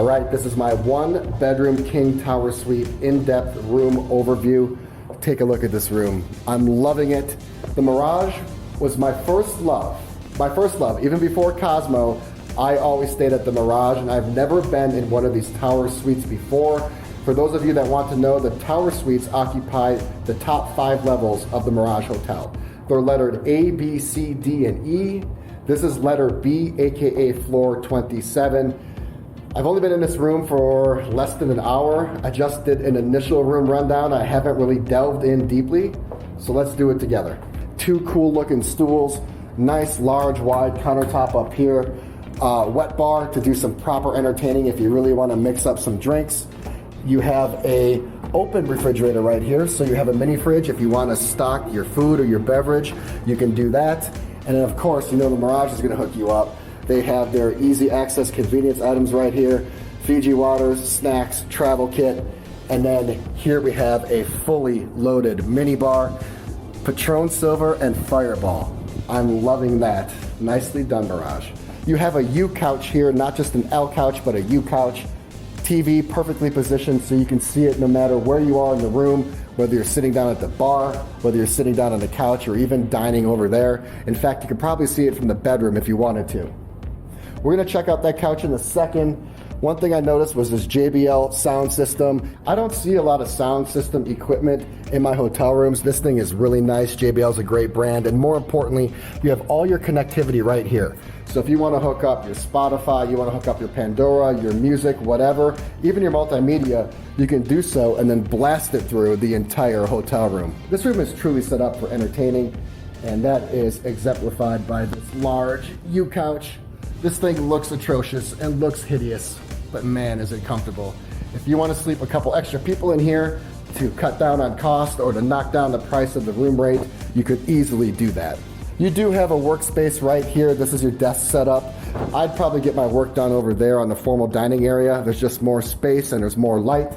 All right, this is my 1-bedroom king tower suite in-depth room overview. Take a look at this room. I'm loving it. The Mirage was my first love. Even before Cosmo, I always stayed at the Mirage, and I've never been in one of these tower suites before. For those of you that want to know, the tower suites occupy the top 5 levels of the Mirage Hotel. They're lettered A, B, C, D, and E. This is letter B, aka floor 27. I've only been in this room for less than an hour. I just did an initial room rundown. I haven't really delved in deeply, so let's do it together. 2 cool looking stools, nice large wide countertop up here, wet bar to do some proper entertaining if you really want to mix up some drinks. You have a open refrigerator right here, so you have a mini fridge if you want to stock your food or your beverage, you can do that. And then of course, you know the Mirage is going to hook you up. They have their easy access convenience items right here, Fiji waters, snacks, travel kit, and then here we have a fully loaded mini bar, Patron Silver and Fireball. I'm loving that. Nicely done, Mirage. You have a U couch here, not just an L couch, but a U couch. TV perfectly positioned so you can see it no matter where you are in the room, whether you're sitting down at the bar, whether you're sitting down on the couch, or even dining over there. In fact, you could probably see it from the bedroom if you wanted to. We're gonna check out that couch in a second. One thing I noticed was this Jbl Sound System. I don't see a lot of sound system equipment in my hotel rooms. This thing is really nice. JBL is a great brand, and more importantly, you have all your connectivity right here. So if you want to hook up your Spotify, you want to hook up your Pandora, your music, whatever, even your multimedia, you can do so and then blast it through the entire hotel room. This room is truly set up for entertaining, and that is exemplified by this large U couch. This thing looks atrocious and looks hideous, but man, is it comfortable. If you want to sleep a couple extra people in here to cut down on cost or to knock down the price of the room rate, you could easily do that. You do have a workspace right here. This is your desk setup. I'd probably get my work done over there on the formal dining area. There's just more space and there's more light.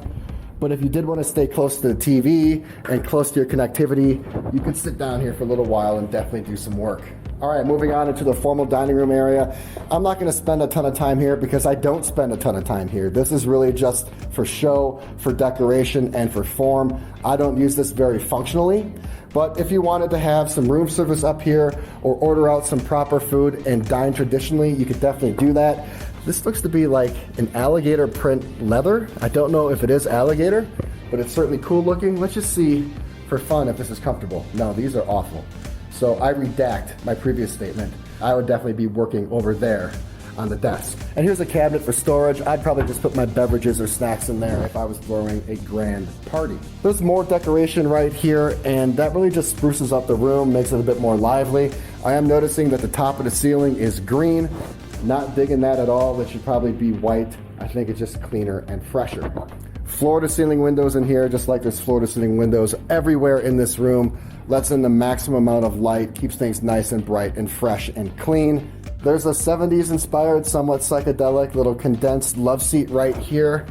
But if you did want to stay close to the TV and close to your connectivity, you could sit down here for a little while and definitely do some work. All right, moving on into the formal dining room area. I'm not going to spend a ton of time here because I don't spend a ton of time here. This is really just for show, for decoration, and for form. I don't use this very functionally, but if you wanted to have some room service up here or order out some proper food and dine traditionally, you could definitely do that. This looks to be like an alligator print leather. I don't know if it is alligator, but it's certainly cool looking. Let's just see for fun if this is comfortable. No, these are awful. So I redact my previous statement. I would definitely be working over there on the desk. And here's a cabinet for storage. I'd probably just put my beverages or snacks in there if I was throwing a grand party. There's more decoration right here, and that really just spruces up the room, makes it a bit more lively. I am noticing that the top of the ceiling is green. Not digging that at all. That should probably be white. I think it's just cleaner and fresher. Floor to ceiling windows in here, just like there's floor to ceiling windows everywhere in this room. Lets in the maximum amount of light, keeps things nice and bright and fresh and clean. There's a 70s inspired, somewhat psychedelic little condensed love seat right here.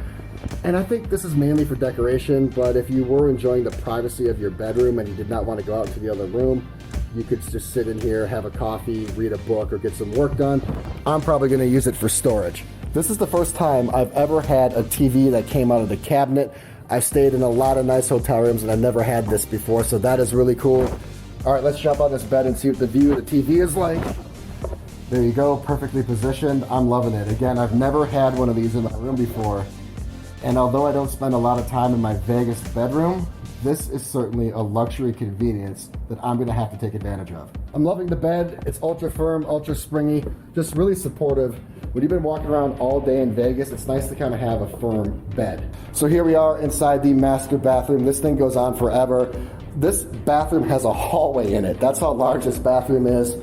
And I think this is mainly for decoration, but if you were enjoying the privacy of your bedroom and you did not want to go out to the other room, you could just sit in here, have a coffee, read a book, or get some work done. I'm probably going to use it for storage. This is the first time I've ever had a TV that came out of the cabinet. I've stayed in a lot of nice hotel rooms and I've never had this before, so that is really cool. All right, let's jump on this bed and see what the view of the TV is like. There you go, perfectly positioned. I'm loving it. Again, I've never had one of these in my room before. And although I don't spend a lot of time in my Vegas bedroom, this is certainly a luxury convenience that I'm gonna have to take advantage of. I'm loving the bed. It's ultra firm, ultra springy, just really supportive. When you've been walking around all day in Vegas, it's nice to kind of have a firm bed. So here we are inside the master bathroom. This thing goes on forever. This bathroom has a hallway in it. That's how large this bathroom is.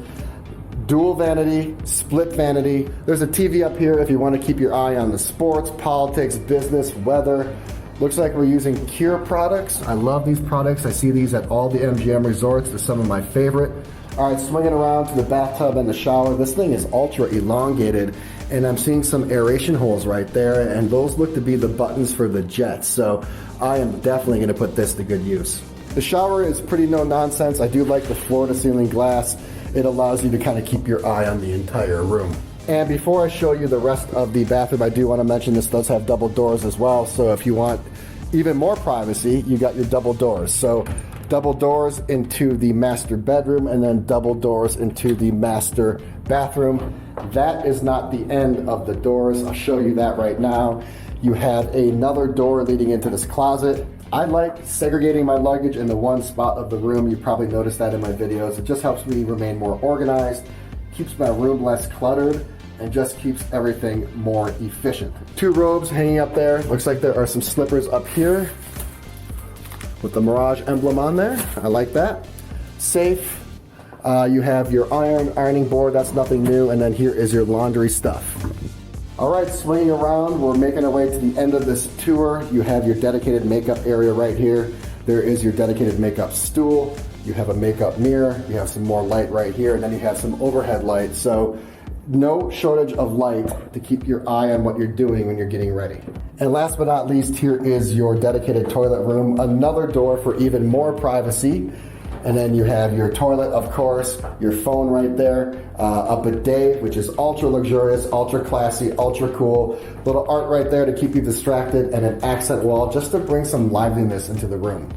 Dual vanity, split vanity. There's a TV up here if you want to keep your eye on the sports, politics, business, weather. Looks like we're using Cure products. I love these products. I see these at all the MGM resorts. They're some of my favorite. All right, swinging around to the bathtub and the shower. This thing is ultra elongated, and I'm seeing some aeration holes right there, and those look to be the buttons for the jets. So I am definitely gonna put this to good use. The shower is pretty no nonsense. I do like the floor to ceiling glass. It allows you to kind of keep your eye on the entire room. And before I show you the rest of the bathroom, I do want to mention this does have double doors as well. So if you want even more privacy, you got your double doors. So double doors into the master bedroom and then double doors into the master bathroom. That is not the end of the doors. I'll show you that right now. You have another door leading into this closet. I like segregating my luggage in the one spot of the room. You probably noticed that in my videos. It just helps me remain more organized, keeps my room less cluttered, and just keeps everything more efficient. 2 robes hanging up there. Looks like there are some slippers up here with the Mirage emblem on there. I like that. Safe. You have your ironing board. That's nothing new. And then here is your laundry stuff. All right, swinging around, we're making our way to the end of this tour. You have your dedicated makeup area right here. There is your dedicated makeup stool. You have a makeup mirror. You have some more light right here, and then you have some overhead light. So no shortage of light to keep your eye on what you're doing when you're getting ready. And last but not least, here is your dedicated toilet room. Another door for even more privacy. And then you have your toilet, of course, your phone right there, a bidet, which is ultra luxurious, ultra classy, ultra cool. Little art right there to keep you distracted, and an accent wall just to bring some liveliness into the room.